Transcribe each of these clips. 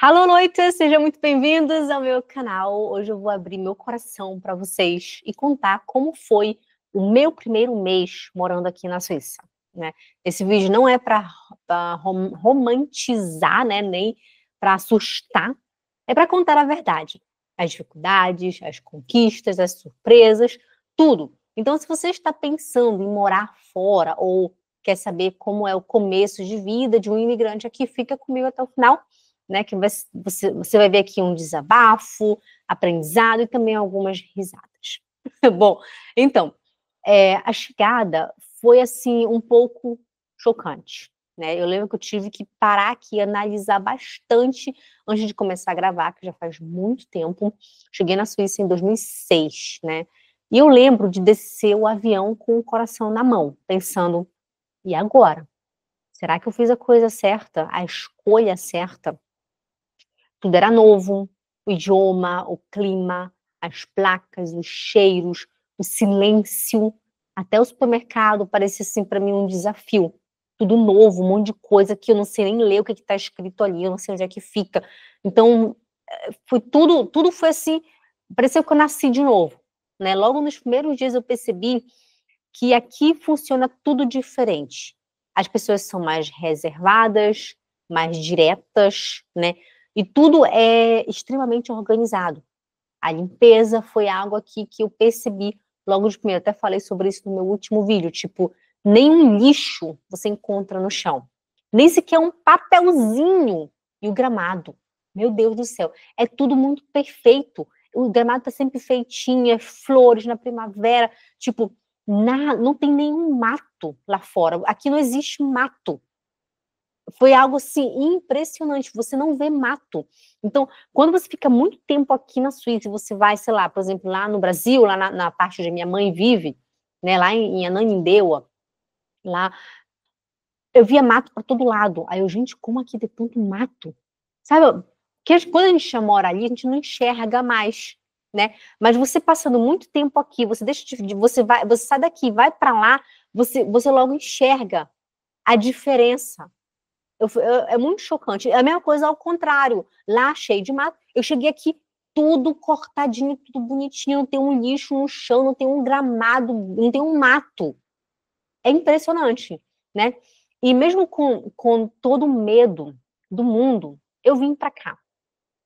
Alô, noite! Sejam muito bem-vindos ao meu canal. Hoje eu vou abrir meu coração para vocês e contar como foi o meu primeiro mês morando aqui na Suíça, né? Esse vídeo não é para romantizar, né? Nem para assustar. É para contar a verdade. As dificuldades, as conquistas, as surpresas, tudo. Então, se você está pensando em morar fora ou quer saber como é o começo de vida de um imigrante aqui, fica comigo até o final, né, que você vai ver aqui um desabafo, aprendizado e também algumas risadas. Bom, então, a chegada foi, assim, um pouco chocante, né? Eu lembro que eu tive que parar aqui e analisar bastante antes de começar a gravar, que já faz muito tempo. Cheguei na Suíça em 2006, né? E eu lembro de descer o avião com o coração na mão, pensando, e agora? Será que eu fiz a coisa certa, a escolha certa? Tudo era novo, o idioma, o clima, as placas, os cheiros, o silêncio. Até o supermercado parecia assim para mim um desafio. Tudo novo, um monte de coisa que eu não sei nem ler o que está escrito ali, eu não sei onde é que fica. Então, foi tudo foi assim, pareceu que eu nasci de novo, né? Logo nos primeiros dias eu percebi que aqui funciona tudo diferente. As pessoas são mais reservadas, mais diretas, né? E tudo é extremamente organizado. A limpeza foi algo aqui que eu percebi logo de primeiro. Até falei sobre isso no meu último vídeo. Tipo, nenhum lixo você encontra no chão. Nem sequer um papelzinho. E o gramado. Meu Deus do céu. É tudo muito perfeito. O gramado tá sempre feitinho, flores na primavera. Tipo, não tem nenhum mato lá fora. Aqui não existe mato. Foi algo assim impressionante, você não vê mato. Então, quando você fica muito tempo aqui na Suíça, você vai, sei lá, por exemplo, lá no Brasil, lá na parte onde minha mãe vive, né, lá em Ananindeua, lá, eu via mato para todo lado. Aí eu, gente, como aqui tem tanto mato? Sabe, que quando a gente mora ali, a gente não enxerga mais, né? Mas você passando muito tempo aqui, você deixa você sai daqui, vai para lá, você logo enxerga a diferença. É muito chocante. É a mesma coisa ao contrário. Lá, cheio de mato. Eu cheguei aqui, tudo cortadinho, tudo bonitinho. Não tem um lixo no chão, não tem um gramado, não tem um mato. É impressionante, né? E mesmo com todo o medo do mundo, eu vim para cá.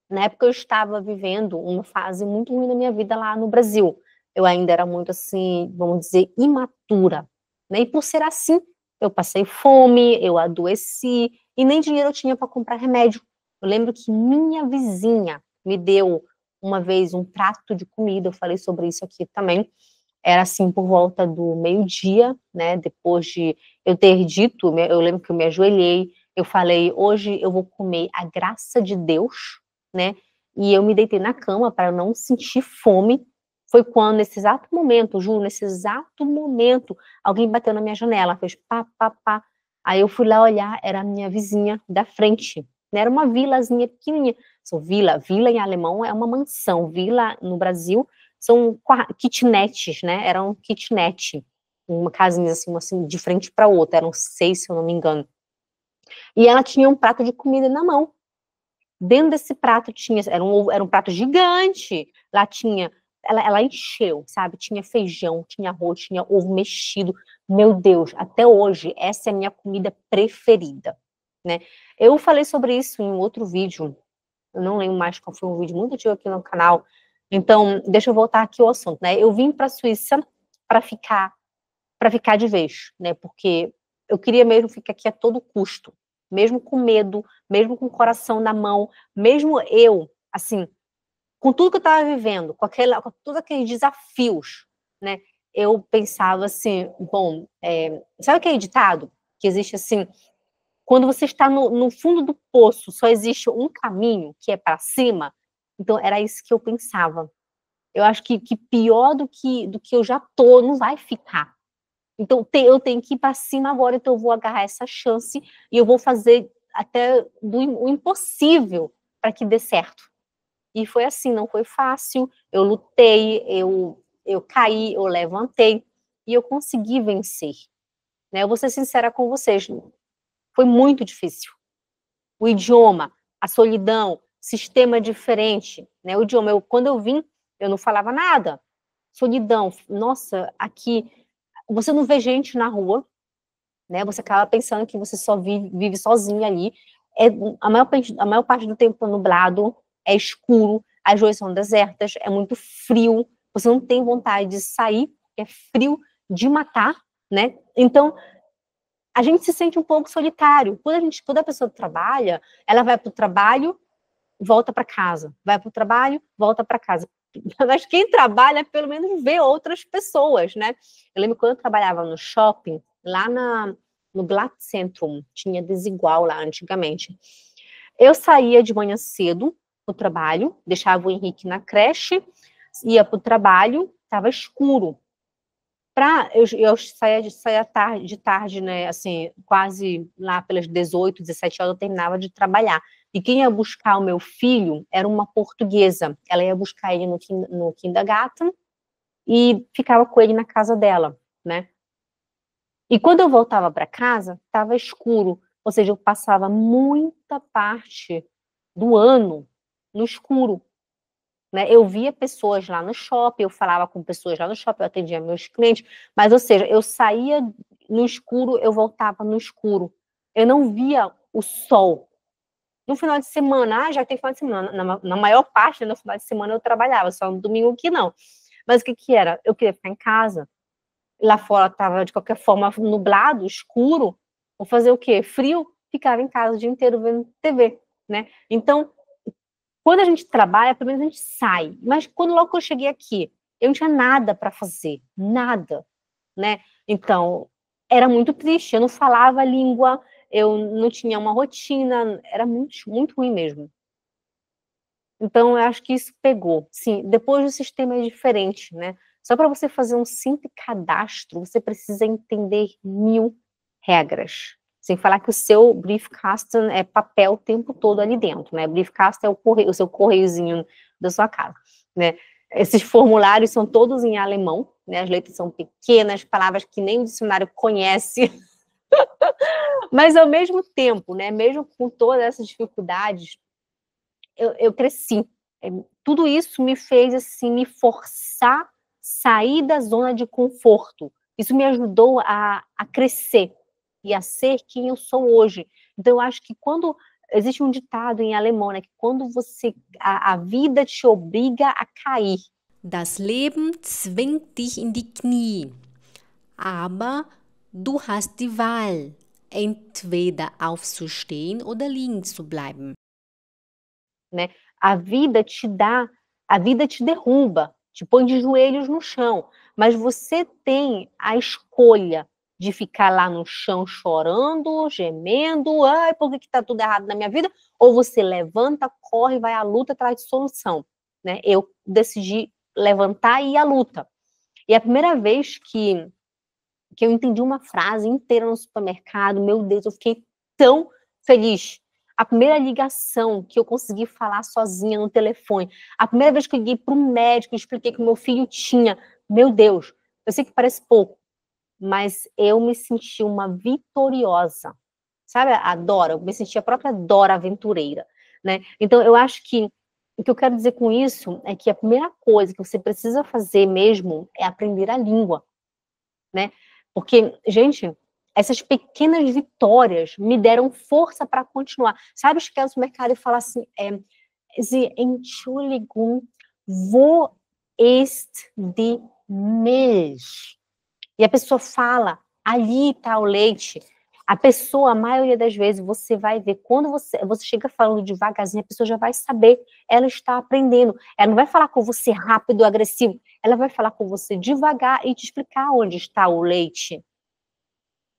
Na época eu estava vivendo uma fase muito ruim na minha vida lá no Brasil. Eu ainda era muito assim, vamos dizer, imatura, né? E por ser assim, eu passei fome, eu adoeci e nem dinheiro eu tinha para comprar remédio. Eu lembro que minha vizinha me deu uma vez um prato de comida, eu falei sobre isso aqui também. Era assim por volta do meio-dia, né? Depois de eu ter dito, eu lembro que eu me ajoelhei, eu falei, hoje eu vou comer a graça de Deus, né? E eu me deitei na cama para não sentir fome. Foi quando, nesse exato momento, juro, nesse exato momento, alguém bateu na minha janela, fez pá, pá, pá. Aí eu fui lá olhar, era a minha vizinha da frente, né? Era uma vilazinha pequenininha. Sou vila em alemão é uma mansão, vila no Brasil são kitnets, né? Eram kitnet, uma casinha assim, de frente para outra, eram 6, se eu não me engano. E ela tinha um prato de comida na mão. Dentro desse prato tinha, era um prato gigante. Lá tinha, ela encheu, sabe? Tinha feijão, tinha arroz, tinha ovo mexido. Meu Deus, até hoje, essa é a minha comida preferida, né? Eu falei sobre isso em outro vídeo, eu não lembro mais qual foi um vídeo muito antigo aqui no canal. Então, deixa eu voltar aqui ao assunto, né? Eu vim para a Suíça para ficar de vez, né? Porque eu queria mesmo ficar aqui a todo custo, mesmo com medo, mesmo com o coração na mão, mesmo eu, assim, com tudo que eu estava vivendo, com todos aqueles desafios, né? Eu pensava assim, bom, sabe aquele ditado que existe assim, quando você está no fundo do poço, só existe um caminho, que é para cima? Então, era isso que eu pensava. Eu acho que pior do que eu já tô, não vai ficar. Então, eu tenho que ir para cima agora, então eu vou agarrar essa chance e eu vou fazer até o impossível para que dê certo. E foi assim, não foi fácil, eu lutei, eu caí, eu levantei e eu consegui vencer. Né? Eu vou ser sincera com vocês, foi muito difícil. O idioma, a solidão, sistema diferente, né? O idioma, quando eu vim, eu não falava nada. Solidão, nossa, aqui você não vê gente na rua, né? Você acaba pensando que você só vive sozinha ali. A maior parte do tempo é nublado, é escuro, as ruas são desertas, é muito frio, você não tem vontade de sair, é frio de matar, né? Então, a gente se sente um pouco solitário. Quando a pessoa trabalha, ela vai para o trabalho, volta para casa. Vai para o trabalho, volta para casa. Mas quem trabalha, pelo menos, vê outras pessoas, né? Eu lembro quando eu trabalhava no shopping, lá no Blatt-Centrum, tinha Desigual lá antigamente. Eu saía de manhã cedo para o trabalho, deixava o Henrique na creche, ia para o trabalho, estava escuro. Eu saía de tarde, né, assim, quase lá pelas 18, 17 horas eu terminava de trabalhar. E quem ia buscar o meu filho era uma portuguesa. Ela ia buscar ele no kindergarten e ficava com ele na casa dela, né? E quando eu voltava para casa, estava escuro. Ou seja, eu passava muita parte do ano no escuro. Né? Eu via pessoas lá no shopping, eu falava com pessoas lá no shopping, eu atendia meus clientes, mas, ou seja, eu saía no escuro, eu voltava no escuro. Eu não via o sol. No final de semana, já tem final de semana, na maior parte, no final de semana eu trabalhava, só no domingo que não. Mas o que era? Eu queria ficar em casa, lá fora estava, de qualquer forma, nublado, escuro, vou fazer o quê? Frio, ficava em casa o dia inteiro vendo TV, né? Então, quando a gente trabalha, pelo menos a gente sai. Mas logo que eu cheguei aqui, eu não tinha nada para fazer, nada, né? Então, era muito triste, eu não falava a língua, eu não tinha uma rotina, era muito, muito ruim mesmo. Então, eu acho que isso pegou. Sim, depois o sistema é diferente, né? Só para você fazer um simples cadastro, você precisa entender 1000 regras. Sem falar que o seu briefkasten é papel o tempo todo ali dentro, né? Briefkasten é o seu correiozinho da sua casa, né? Esses formulários são todos em alemão, né? As letras são pequenas, palavras que nem o dicionário conhece. Mas, ao mesmo tempo, né? Mesmo com todas essas dificuldades, eu cresci. Tudo isso me fez, assim, me forçar sair da zona de conforto. Isso me ajudou a crescer e a ser quem eu sou hoje. Então, eu acho que quando existe um ditado em alemão, né, que quando a vida te obriga a cair. Das Leben zwingt dich in die Knie, aber du hast die Wahl, entweder aufzustehen oder liegen zu bleiben. Né? A vida te derruba, te põe de joelhos no chão, mas você tem a escolha de ficar lá no chão chorando, gemendo, ai, por que está tudo errado na minha vida? Ou você levanta, corre, vai à luta atrás de solução. Né? Eu decidi levantar e ir à luta. E a primeira vez que eu entendi uma frase inteira no supermercado, meu Deus, eu fiquei tão feliz. A primeira ligação que eu consegui falar sozinha no telefone, a primeira vez que eu liguei para um médico e expliquei que o meu filho tinha, meu Deus, eu sei que parece pouco, mas eu me senti uma vitoriosa. Sabe a Dora? Eu me senti a própria Dora aventureira, né? Então, eu acho que o que eu quero dizer com isso é que a primeira coisa que você precisa fazer mesmo é aprender a língua, né? Porque, gente, essas pequenas vitórias me deram força para continuar. Sabe, chegar no supermercado e falar assim, Sie Entschuldigung, wo ist die Milch? E a pessoa fala, ali está o leite. A pessoa, a maioria das vezes, você vai ver, quando você chega falando devagarzinho, a pessoa já vai saber, ela está aprendendo. Ela não vai falar com você rápido, agressivo, ela vai falar com você devagar e te explicar onde está o leite.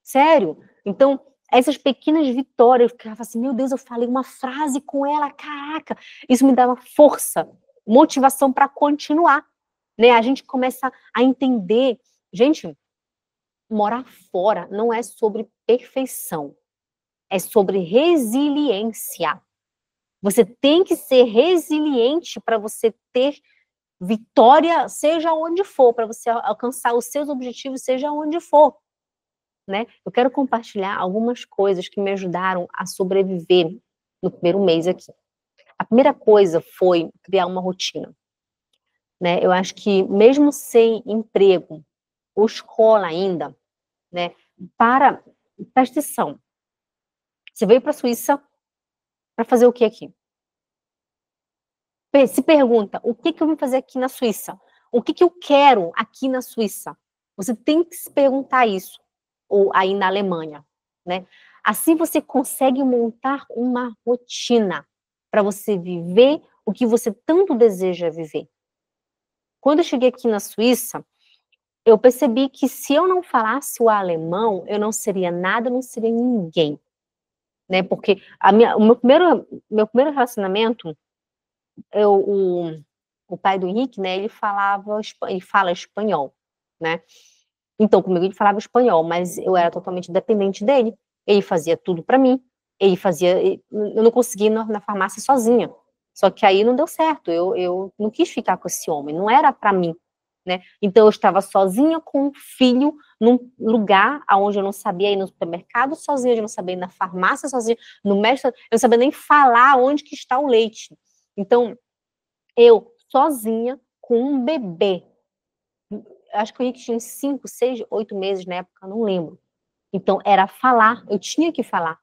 Sério? Então, essas pequenas vitórias, eu ficava assim, meu Deus, eu falei uma frase com ela, caraca, isso me dava força, motivação para continuar, né? A gente começa a entender, gente, morar fora não é sobre perfeição, é sobre resiliência. Você tem que ser resiliente para você ter vitória, seja onde for, para você alcançar os seus objetivos, seja onde for. Né? Eu quero compartilhar algumas coisas que me ajudaram a sobreviver no primeiro mês aqui. A primeira coisa foi criar uma rotina, né? Eu acho que mesmo sem emprego ou escola ainda, né? Presta atenção. Você veio para a Suíça para fazer o que aqui? Se pergunta, o que eu vim fazer aqui na Suíça? O que eu quero aqui na Suíça? Você tem que se perguntar isso, ou aí na Alemanha, né? Assim você consegue montar uma rotina para você viver o que você tanto deseja viver. Quando eu cheguei aqui na Suíça, eu percebi que se eu não falasse o alemão, eu não seria nada, não seria ninguém, né? Porque o meu primeiro relacionamento, o pai do Henrique, né, ele fala espanhol, né? Então, comigo ele falava espanhol, mas eu era totalmente dependente dele. Ele fazia tudo para mim. Eu não conseguia ir na farmácia sozinha. Só que aí não deu certo. Eu não quis ficar com esse homem, não era para mim, né? Então eu estava sozinha com um filho num lugar onde eu não sabia ir no supermercado sozinha, eu não sabia ir na farmácia sozinha, no médico, eu não sabia nem falar onde que está o leite. Então, eu sozinha com um bebê, acho que o Henrique tinha 5, 6, 8 meses na época, não lembro. Então, era falar, eu tinha que falar.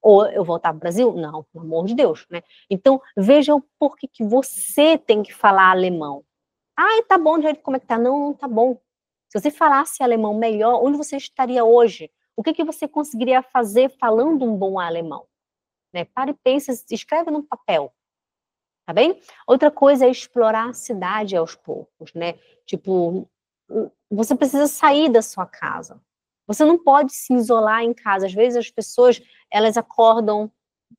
Ou eu voltar para o Brasil? Não, pelo amor de Deus, né? Então, veja o porquê que você tem que falar alemão. Ah, tá bom, do jeito como é que tá? Não, não tá bom. Se você falasse alemão melhor, onde você estaria hoje? O que você conseguiria fazer falando um bom alemão? Né? Para e pensa, escreve num papel. Tá bem? Outra coisa é explorar a cidade aos poucos, né? Tipo, você precisa sair da sua casa. Você não pode se isolar em casa. Às vezes as pessoas, elas acordam,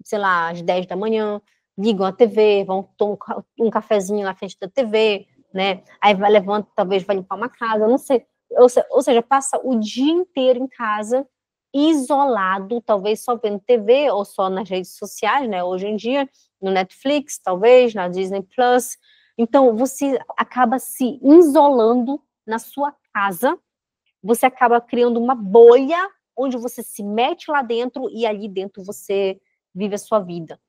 sei lá, às 10 da manhã, ligam a TV, vão tomar um cafezinho na frente da TV, né? Aí vai levanta, talvez vai limpar uma casa, não sei. Ou seja, passa o dia inteiro em casa, isolado, talvez só vendo TV ou só nas redes sociais, né? Hoje em dia, no Netflix, talvez, na Disney Plus. Então, você acaba se isolando na sua casa, você acaba criando uma bolha onde você se mete lá dentro e ali dentro você vive a sua vida.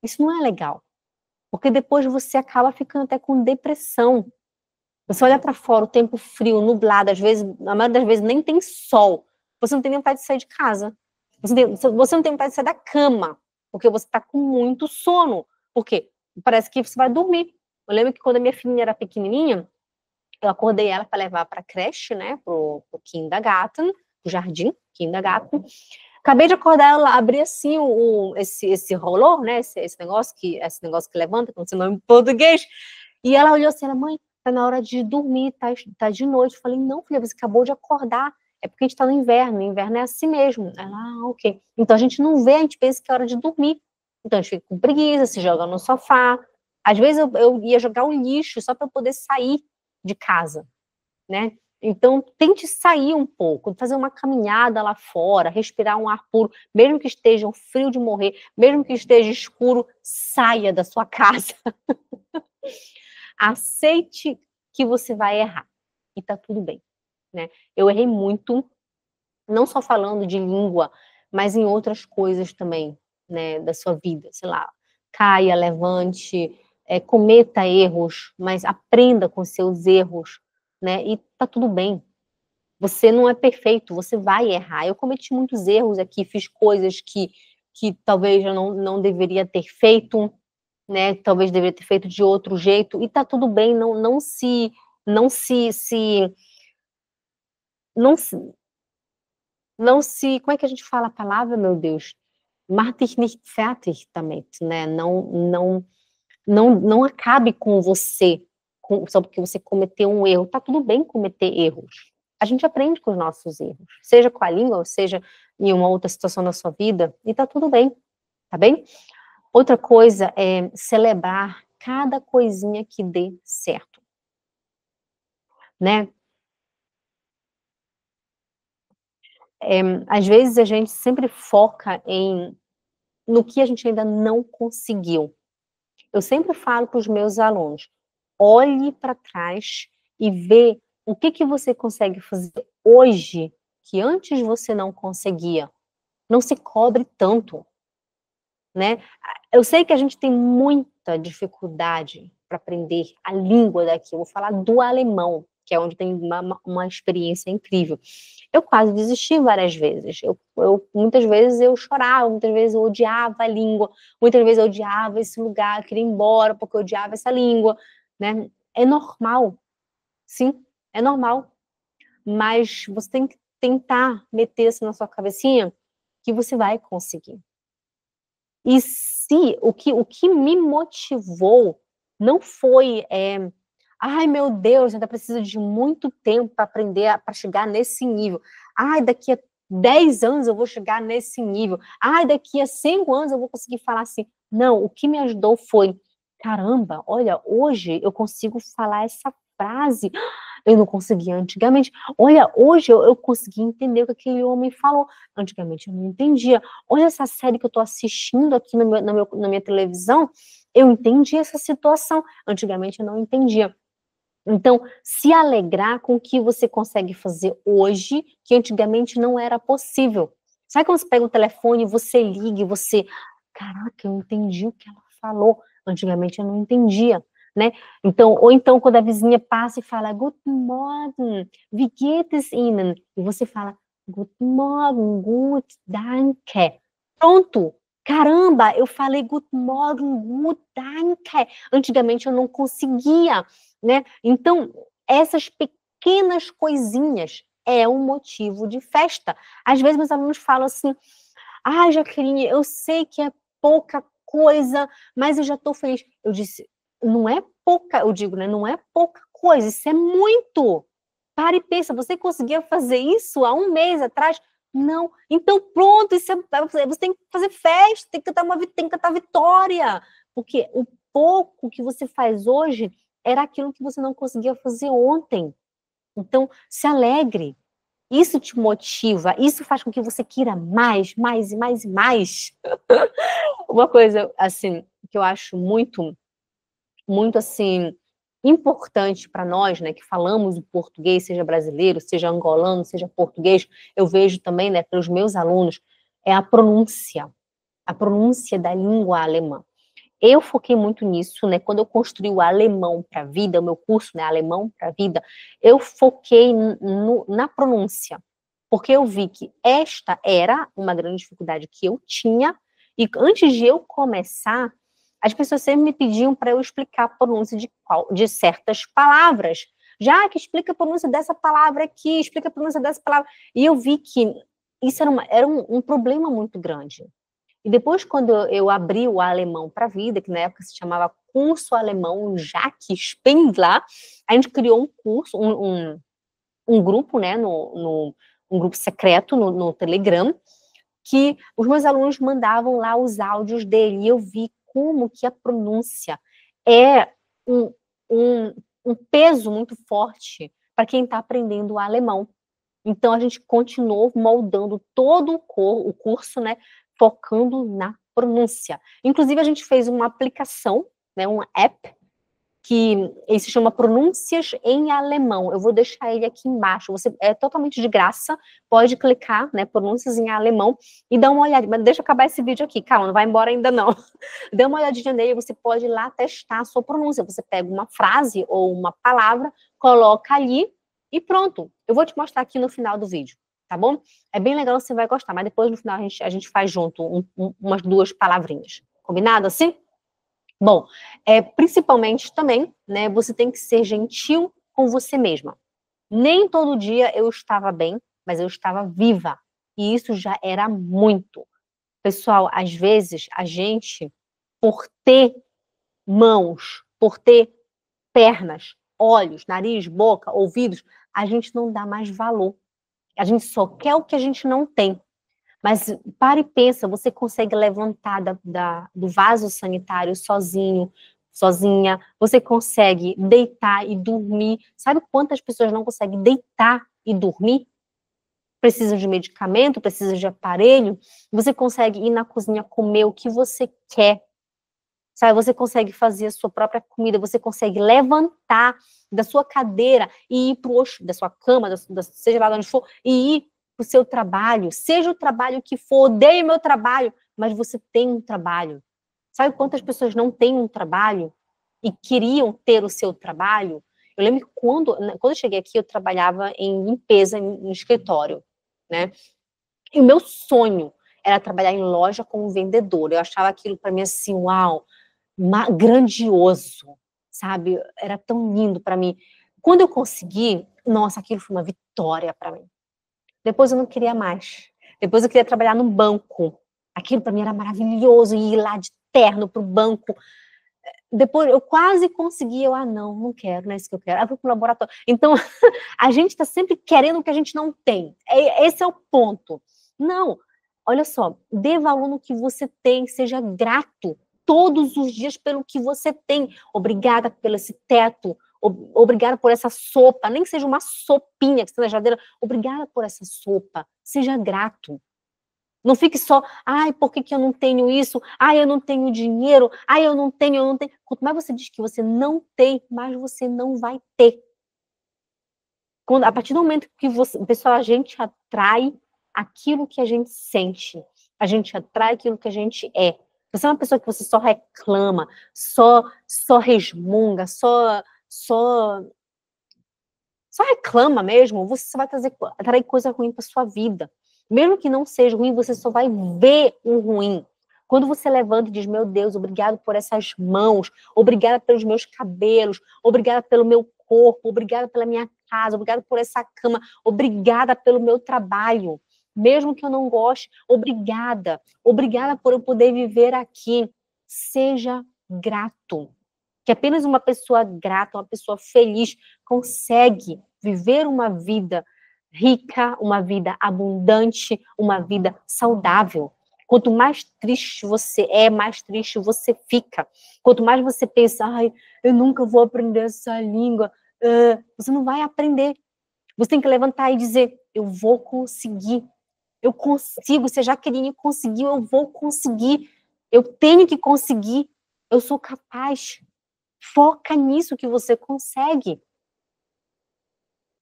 Isso não é legal, porque depois você acaba ficando até com depressão. Você olha para fora, o tempo frio, nublado, às vezes, a maioria das vezes nem tem sol. Você não tem vontade de sair de casa. Você não tem vontade de sair da cama, porque você está com muito sono. Por quê? Parece que você vai dormir. Eu lembro que quando a minha filhinha era pequenininha, eu acordei ela para levar para a creche, né, pro kindergarten, pro jardim, kindergarten. Acabei de acordar ela, abri assim esse rolô, né, esse negócio que levanta, como se nome em português, e ela olhou assim, mãe, tá na hora de dormir, tá de noite. Eu falei, não, filha, você acabou de acordar, é porque a gente tá no inverno é assim mesmo. Ela, ok. Então a gente não vê, a gente pensa que é hora de dormir. Então a gente fica com preguiça, se joga no sofá. Às vezes eu ia jogar o lixo só para poder sair de casa, né? Então, tente sair um pouco, fazer uma caminhada lá fora, respirar um ar puro, mesmo que esteja um frio de morrer, mesmo que esteja escuro, saia da sua casa. Aceite que você vai errar e tá tudo bem, né? Eu errei muito, não só falando de língua, mas em outras coisas também, né, da sua vida, sei lá, caia, levante, cometa erros, mas aprenda com seus erros, né? E tá tudo bem. Você não é perfeito, você vai errar. Eu cometi muitos erros aqui, fiz coisas que talvez eu não deveria ter feito, né? Talvez deveria ter feito de outro jeito, e tá tudo bem, não se, como é que a gente fala a palavra, meu Deus? Mach dich nicht fertig damit, né? Não acabe com você, só porque você cometeu um erro. Tá tudo bem cometer erros. A gente aprende com os nossos erros, seja com a língua, ou seja em uma outra situação da sua vida, e tá tudo bem, tá bem? Outra coisa é celebrar cada coisinha que dê certo, né? Às vezes a gente sempre foca no que a gente ainda não conseguiu. Eu sempre falo para os meus alunos, olhe para trás e vê o que você consegue fazer hoje que antes você não conseguia. Não se cobre tanto, né? Eu sei que a gente tem muita dificuldade para aprender a língua daqui. Eu vou falar do alemão, que é onde tem uma experiência incrível. Eu quase desisti várias vezes. Muitas vezes eu chorava, muitas vezes eu odiava a língua, muitas vezes eu odiava esse lugar, eu queria ir embora porque eu odiava essa língua, né? É normal, sim, é normal. Mas você tem que tentar meter isso na sua cabecinha que você vai conseguir. E se o que me motivou não foi, ai meu Deus, ainda preciso de muito tempo para aprender, para chegar nesse nível. Ai, daqui a 10 anos eu vou chegar nesse nível. Ai, daqui a 5 anos eu vou conseguir falar assim. Não, o que me ajudou foi, caramba, olha, hoje eu consigo falar essa frase. Eu não conseguia antigamente. Olha, hoje eu consegui entender o que aquele homem falou. Antigamente eu não entendia. Olha essa série que eu estou assistindo aqui na minha televisão, eu entendi essa situação. Antigamente eu não entendia. Então, se alegrar com o que você consegue fazer hoje, que antigamente não era possível. Sabe quando você pega o telefone, você liga e você... Caraca, eu entendi o que ela falou. Antigamente eu não entendia, né? Então, ou então quando a vizinha passa e fala Guten Morgen, wie geht es Ihnen? E você fala Guten Morgen, gut, danke. Pronto. Caramba, eu falei Guten Morgen, gut, danke. Antigamente eu não conseguia, né? Então, essas pequenas coisinhas é um motivo de festa. Às vezes meus alunos falam assim, Jaqueline, eu sei que é pouca coisa, mas eu já estou feliz. Eu disse, não é pouca, eu digo, né? Não é pouca coisa, isso é muito. Para e pensa, você conseguia fazer isso há um mês atrás? Não. Então, pronto, você tem que fazer festa, tem que cantar vitória. Porque o pouco que você faz hoje era aquilo que você não conseguia fazer ontem. Então, se alegre. Isso te motiva, isso faz com que você queira mais, mais e mais e mais. Uma coisa, assim, que eu acho muito, muito, assim, importante para nós, né, que falamos o português, seja brasileiro, seja angolano, seja português, eu vejo também, né, pelos meus alunos, é a pronúncia da língua alemã. Eu foquei muito nisso, né? Quando eu construí o Alemão para a Vida, o meu curso, né, Alemão para a Vida, eu foquei na pronúncia, porque eu vi que esta era uma grande dificuldade que eu tinha, e antes de eu começar, as pessoas sempre me pediam para eu explicar a pronúncia de certas palavras. Já que explica a pronúncia dessa palavra aqui, explica a pronúncia dessa palavra. E eu vi que isso era um problema muito grande. E depois, quando eu abri o Alemão para a Vida, que na época se chamava Curso Alemão Jacques Spindler, a gente criou um curso, um grupo, né, um grupo secreto no Telegram, que os meus alunos mandavam lá os áudios dele, e eu vi como que a pronúncia é um peso muito forte para quem está aprendendo o alemão. Então, a gente continuou moldando todo o curso, né, focando na pronúncia. Inclusive, a gente fez uma aplicação, né, um app, que ele se chama Pronúncias em Alemão. Eu vou deixar ele aqui embaixo. É totalmente de graça, pode clicar, né, Pronúncias em Alemão, e dar uma olhadinha. Mas deixa eu acabar esse vídeo aqui, calma, não vai embora ainda não. Dê uma olhadinha nele, você pode ir lá testar a sua pronúncia. Você pega uma frase ou uma palavra, coloca ali, e pronto. Eu vou te mostrar aqui no final do vídeo, tá bom? É bem legal, você vai gostar, mas depois no final a gente faz junto umas 2 palavrinhas. Combinado assim? Bom, principalmente também, né, você tem que ser gentil com você mesma. Nem todo dia eu estava bem, mas eu estava viva. E isso já era muito. Pessoal, às vezes a gente, por ter mãos, por ter pernas, olhos, nariz, boca, ouvidos, a gente não dá mais valor. A gente só quer o que a gente não tem. Mas para e pensa, você consegue levantar do vaso sanitário sozinho, sozinha, você consegue deitar e dormir. Sabe quantas pessoas não conseguem deitar e dormir? Precisa de medicamento, precisa de aparelho. Você consegue ir na cozinha comer o que você quer. Sabe, você consegue fazer a sua própria comida, você consegue levantar da sua cadeira e ir da sua cama, seja lá onde for, e ir para o seu trabalho, seja o trabalho que for, odeio meu trabalho, mas você tem um trabalho, Sabe quantas pessoas não têm um trabalho e queriam ter o seu trabalho? Eu lembro que quando eu cheguei aqui, eu trabalhava em limpeza no escritório, né? E o meu sonho era trabalhar em loja como vendedora. Eu achava aquilo para mim assim, uau, grandioso, sabe? Era tão lindo para mim. Quando eu consegui, nossa, aquilo foi uma vitória para mim. Depois eu não queria mais. Depois eu queria trabalhar no banco. Aquilo para mim era maravilhoso, ir lá de terno para o banco. Depois eu quase consegui, não quero, não é isso que eu quero. Eu vou para o laboratório. Então, a gente está sempre querendo o que a gente não tem. Esse é o ponto. Não, olha só, dê valor no que você tem, seja grato todos os dias pelo que você tem. Obrigada pelo esse teto, obrigada por essa sopa, nem que seja uma sopinha que está na geladeira, obrigada por essa sopa, seja grato. Não fique só, por que eu não tenho isso? Eu não tenho dinheiro. Eu não tenho. Quanto mais você diz que você não tem, mais você não vai ter. A partir do momento que pessoal, a gente atrai aquilo que a gente sente. A gente atrai aquilo que a gente é. Você é uma pessoa que você só reclama, só resmunga, só reclama mesmo, você só vai atrair coisa ruim para sua vida. Mesmo que não seja ruim, você só vai ver o ruim. Quando você levanta e diz, meu Deus, obrigado por essas mãos, obrigada pelos meus cabelos, obrigada pelo meu corpo, obrigada pela minha casa, obrigada por essa cama, obrigada pelo meu trabalho. Mesmo que eu não goste, obrigada. Obrigada por eu poder viver aqui. Seja grato. Que apenas uma pessoa grata, uma pessoa feliz, consegue viver uma vida rica, uma vida abundante, uma vida saudável. Quanto mais triste você é, mais triste você fica. Quanto mais você pensa, eu nunca vou aprender essa língua, você não vai aprender. Você tem que levantar e dizer, eu vou conseguir. Eu consigo, se a Jaqueline conseguiu, eu vou conseguir. Eu tenho que conseguir. Eu sou capaz. Foca nisso que você consegue.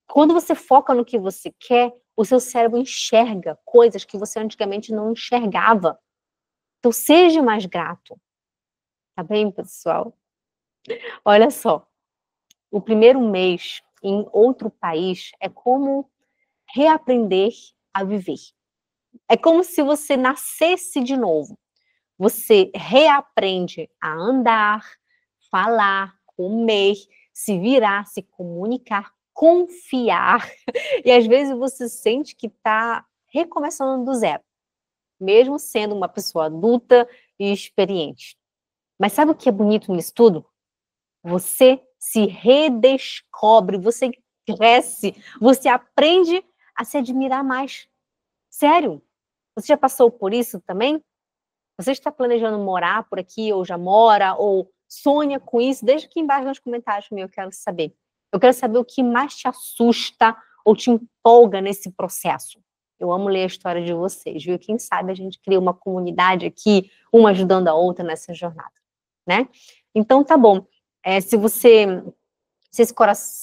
Quando você foca no que você quer, o seu cérebro enxerga coisas que você antigamente não enxergava. Então, seja mais grato. Tá bem, pessoal? Olha só. O primeiro mês em outro país é como reaprender a viver. É como se você nascesse de novo. Você reaprende a andar, falar, comer, se virar, se comunicar, confiar. E às vezes você sente que está recomeçando do zero, mesmo sendo uma pessoa adulta e experiente. Mas sabe o que é bonito nisso tudo? Você se redescobre, você cresce, você aprende a se admirar mais. Sério? Você já passou por isso também? Você está planejando morar por aqui, ou já mora, ou sonha com isso? Deixa aqui embaixo nos comentários para mim, eu quero saber. Eu quero saber o que mais te assusta ou te empolga nesse processo. Eu amo ler a história de vocês, viu? Quem sabe a gente cria uma comunidade aqui, uma ajudando a outra nessa jornada, né? Então, tá bom. Se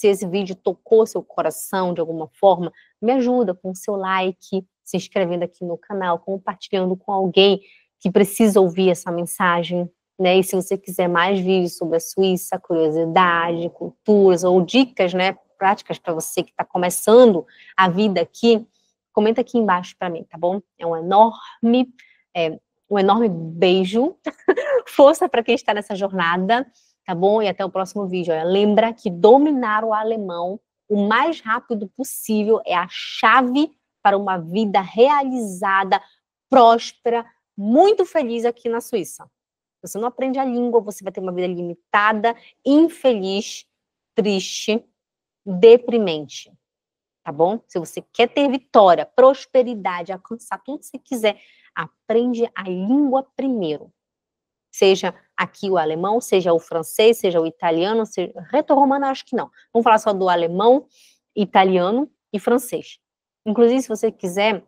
esse vídeo tocou seu coração de alguma forma, me ajuda com o seu like, se inscrevendo aqui no canal, compartilhando com alguém que precisa ouvir essa mensagem, né? E se você quiser mais vídeos sobre a Suíça, curiosidade, culturas ou dicas, né, práticas para você que está começando a vida aqui, comenta aqui embaixo para mim, tá bom? Um enorme beijo, força para quem está nessa jornada, tá bom? E até o próximo vídeo. Olha, lembra que dominar o alemão o mais rápido possível é a chave para uma vida realizada, próspera, muito feliz aqui na Suíça. Se você não aprende a língua, você vai ter uma vida limitada, infeliz, triste, deprimente. Tá bom? Se você quer ter vitória, prosperidade, alcançar tudo que você quiser, aprende a língua primeiro. Seja aqui o alemão, seja o francês, seja o italiano, seja... reto-romano, acho que não. Vamos falar só do alemão, italiano e francês. Inclusive, se você quiser,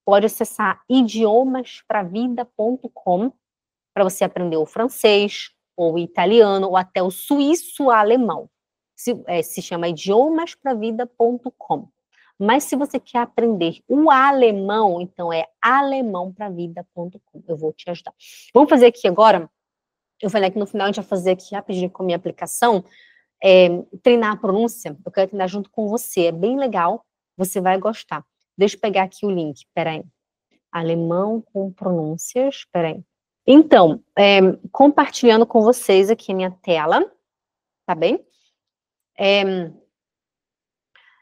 pode acessar idiomaspravida.com para você aprender o francês, ou o italiano, ou até o suíço-alemão. Se chama idiomaspravida.com. Mas se você quer aprender o alemão, então é alemãopravida.com. Eu vou te ajudar. Vamos fazer aqui agora Eu falei que no final a gente vai fazer aqui rapidinho com a minha aplicação, treinar a pronúncia. Eu quero treinar junto com você, é bem legal, você vai gostar. Deixa eu pegar aqui o link, peraí. Alemão com pronúncias, peraí. Então, compartilhando com vocês aqui a minha tela, tá bem?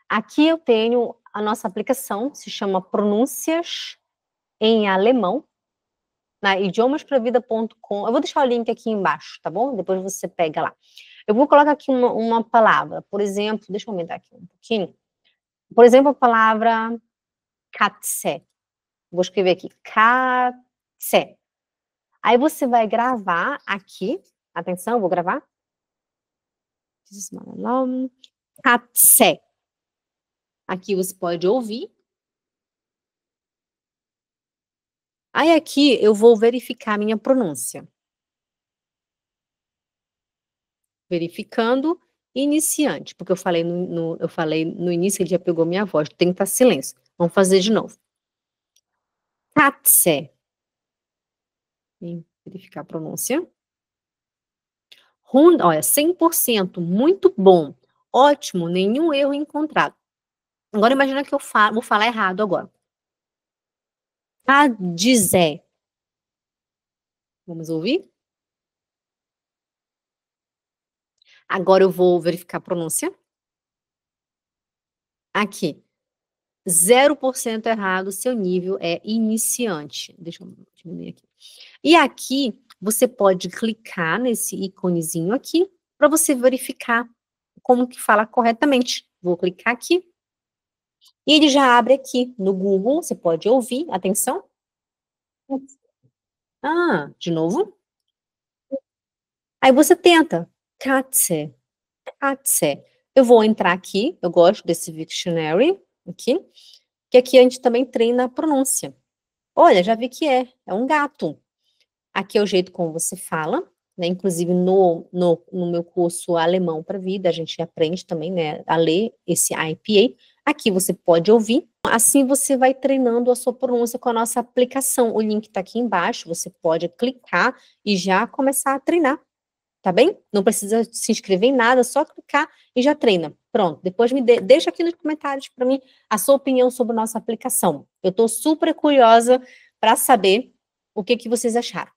Aqui eu tenho a nossa aplicação, se chama Pronúncias em Alemão, na idiomaspravida.com. Eu vou deixar o link aqui embaixo, tá bom? Depois você pega lá. Eu vou colocar aqui uma palavra, por exemplo, deixa eu aumentar aqui um pouquinho. Por exemplo, a palavra Katze. Vou escrever aqui, Katze. Aí você vai gravar aqui, atenção, eu vou gravar. Katze. Aqui você pode ouvir. Aí aqui eu vou verificar a minha pronúncia. Verificando iniciante, porque eu falei no início, ele já pegou minha voz, tem que estar silêncio. Vamos fazer de novo. Katze. Verificar a pronúncia. Olha, 100%, muito bom. Ótimo, nenhum erro encontrado. Agora imagina que eu vou falar errado agora. Katze. Vamos ouvir? Agora eu vou verificar a pronúncia. Aqui. 0% errado, seu nível é iniciante. Deixa eu diminuir aqui. E aqui, você pode clicar nesse íconezinho aqui, para você verificar como que fala corretamente. Vou clicar aqui. E ele já abre aqui no Google, você pode ouvir, atenção. De novo. Aí você tenta. Katze. Katze. Eu vou entrar aqui, eu gosto desse Dictionary, aqui, que aqui a gente também treina a pronúncia. Olha, já vi que é um gato. Aqui é o jeito como você fala, né? Inclusive no meu curso Alemão para Vida, a gente aprende também, né, a ler esse IPA. Aqui você pode ouvir, assim você vai treinando a sua pronúncia com a nossa aplicação. O link está aqui embaixo, você pode clicar e já começar a treinar, tá bem? Não precisa se inscrever em nada, só clicar e já treina. Pronto, depois deixa aqui nos comentários para mim a sua opinião sobre a nossa aplicação. Eu estou super curiosa para saber o que vocês acharam.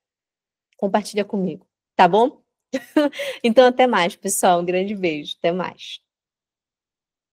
Compartilha comigo, tá bom? Então, até mais, pessoal. Um grande beijo. Até mais.